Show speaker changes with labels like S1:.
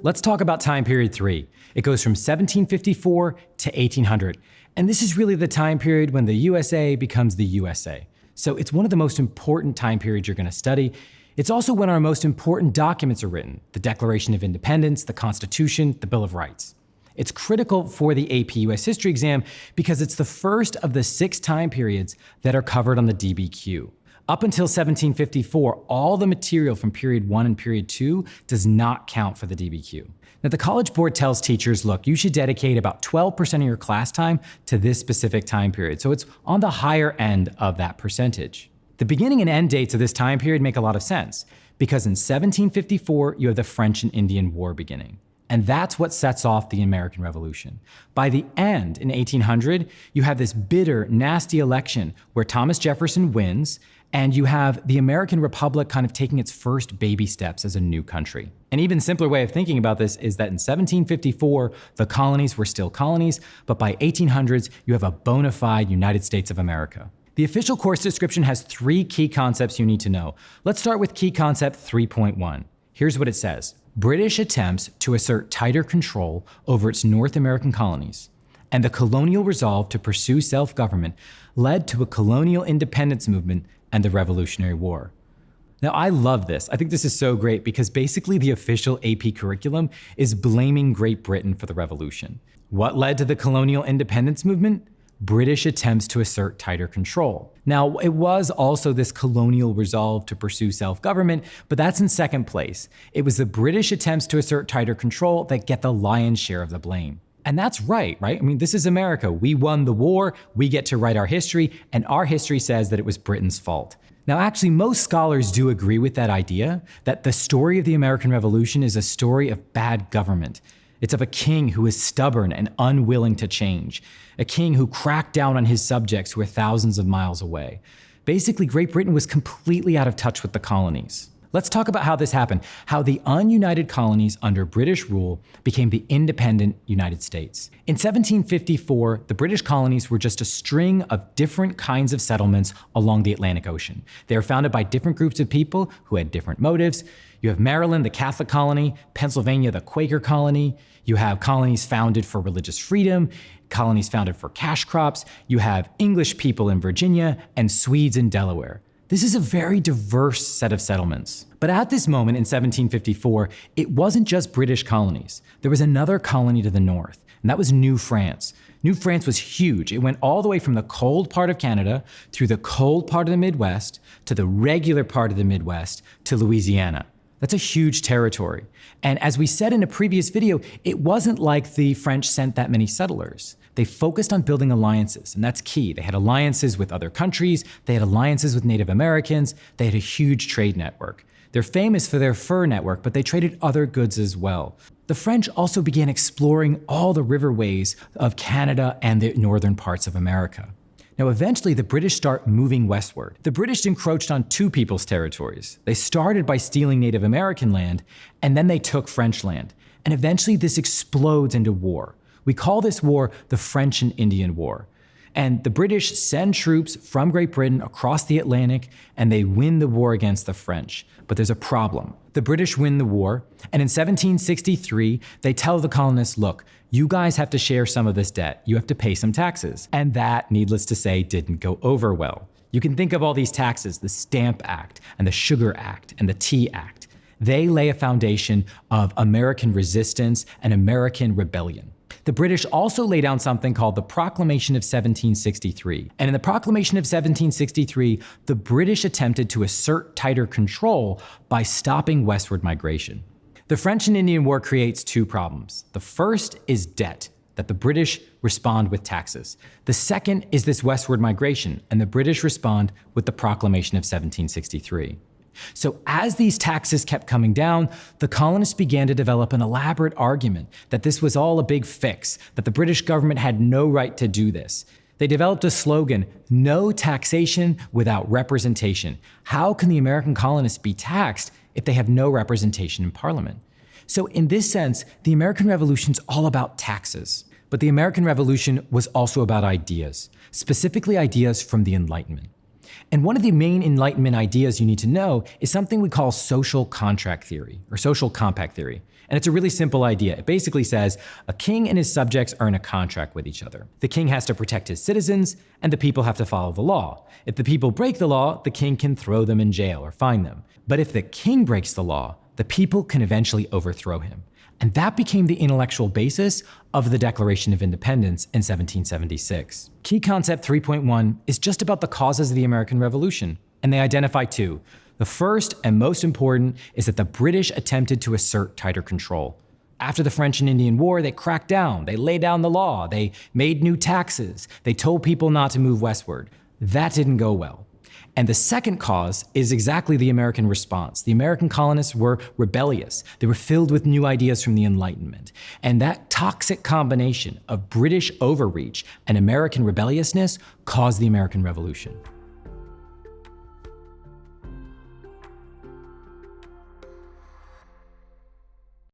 S1: Let's talk about time period 3. It goes from 1754 to 1800. And this is really the time period when the USA becomes the USA. So it's one of the most important time periods you're going to study. It's also when our most important documents are written: the Declaration of Independence, the Constitution, the Bill of Rights. It's critical for the AP U.S. history exam because it's the first of the 6 time periods that are covered on the DBQ. Up until 1754, all the material from period 1 and period 2 does not count for the DBQ. Now, the College Board tells teachers, look, you should dedicate about 12% of your class time to this specific time period. So it's on the higher end of that percentage. The beginning and end dates of this time period make a lot of sense because in 1754, you have the French and Indian War beginning. And that's what sets off the American Revolution. By the end, in 1800, you have this bitter, nasty election where Thomas Jefferson wins, and you have the American Republic kind of taking its first baby steps as a new country. An even simpler way of thinking about this is that in 1754, the colonies were still colonies, but by 1800s, you have a bona fide United States of America. The official course description has 3 key concepts you need to know. Let's start with key concept 3.1. Here's what it says. British attempts to assert tighter control over its North American colonies and the colonial resolve to pursue self-government led to a colonial independence movement and the Revolutionary War. Now, I love this. I think this is so great because basically the official AP curriculum is blaming Great Britain for the revolution. What led to the colonial independence movement? British attempts to assert tighter control. Now, it was also this colonial resolve to pursue self-government, but that's in second place. It was the British attempts to assert tighter control that get the lion's share of the blame. And that's right? I mean, this is America. We won the war, we get to write our history, and our history says that it was Britain's fault. Now, actually, most scholars do agree with that idea, that the story of the American Revolution is a story of bad government. It's of a king who is stubborn and unwilling to change, a king who cracked down on his subjects who were thousands of miles away. Basically, Great Britain was completely out of touch with the colonies. Let's talk about how this happened, how the ununited colonies under British rule became the independent United States. In 1754, the British colonies were just a string of different kinds of settlements along the Atlantic Ocean. They were founded by different groups of people who had different motives. You have Maryland, the Catholic colony, Pennsylvania, the Quaker colony. You have colonies founded for religious freedom, colonies founded for cash crops. You have English people in Virginia and Swedes in Delaware. This is a very diverse set of settlements. But at this moment in 1754, it wasn't just British colonies. There was another colony to the north, and that was New France. New France was huge. It went all the way from the cold part of Canada through the cold part of the Midwest to the regular part of the Midwest to Louisiana. That's a huge territory. And as we said in a previous video, it wasn't like the French sent that many settlers. They focused on building alliances, and that's key. They had alliances with other countries, they had alliances with Native Americans, they had a huge trade network. They're famous for their fur network, but they traded other goods as well. The French also began exploring all the riverways of Canada and the northern parts of America. Now, eventually, the British start moving westward. The British encroached on 2 people's territories. They started by stealing Native American land, and then they took French land. And eventually, this explodes into war. We call this war the French and Indian War. And the British send troops from Great Britain across the Atlantic, and they win the war against the French. But there's a problem. The British win the war, and in 1763, they tell the colonists, look, you guys have to share some of this debt. You have to pay some taxes. And that, needless to say, didn't go over well. You can think of all these taxes, the Stamp Act, and the Sugar Act, and the Tea Act. They lay a foundation of American resistance and American rebellion. The British also lay down something called the Proclamation of 1763. And in the Proclamation of 1763, the British attempted to assert tighter control by stopping westward migration. The French and Indian War creates 2 problems. The first is debt, that the British respond with taxes. The second is this westward migration, and the British respond with the Proclamation of 1763. So as these taxes kept coming down, the colonists began to develop an elaborate argument that this was all a big fix, that the British government had no right to do this. They developed a slogan, no taxation without representation. How can the American colonists be taxed if they have no representation in Parliament? So in this sense, the American Revolution is all about taxes. But the American Revolution was also about ideas, specifically ideas from the Enlightenment. And one of the main Enlightenment ideas you need to know is something we call social contract theory, or social compact theory. And it's a really simple idea. It basically says a king and his subjects are in a contract with each other. The king has to protect his citizens, and the people have to follow the law. If the people break the law, the king can throw them in jail or fine them. But if the king breaks the law, the people can eventually overthrow him. And that became the intellectual basis of the Declaration of Independence in 1776. Key concept 3.1 is just about the causes of the American Revolution, and they identify two. The first and most important is that the British attempted to assert tighter control. After the French and Indian War, they cracked down, they laid down the law, they made new taxes, they told people not to move westward. That didn't go well. And the second cause is exactly the American response. The American colonists were rebellious. They were filled with new ideas from the Enlightenment. And that toxic combination of British overreach and American rebelliousness caused the American Revolution.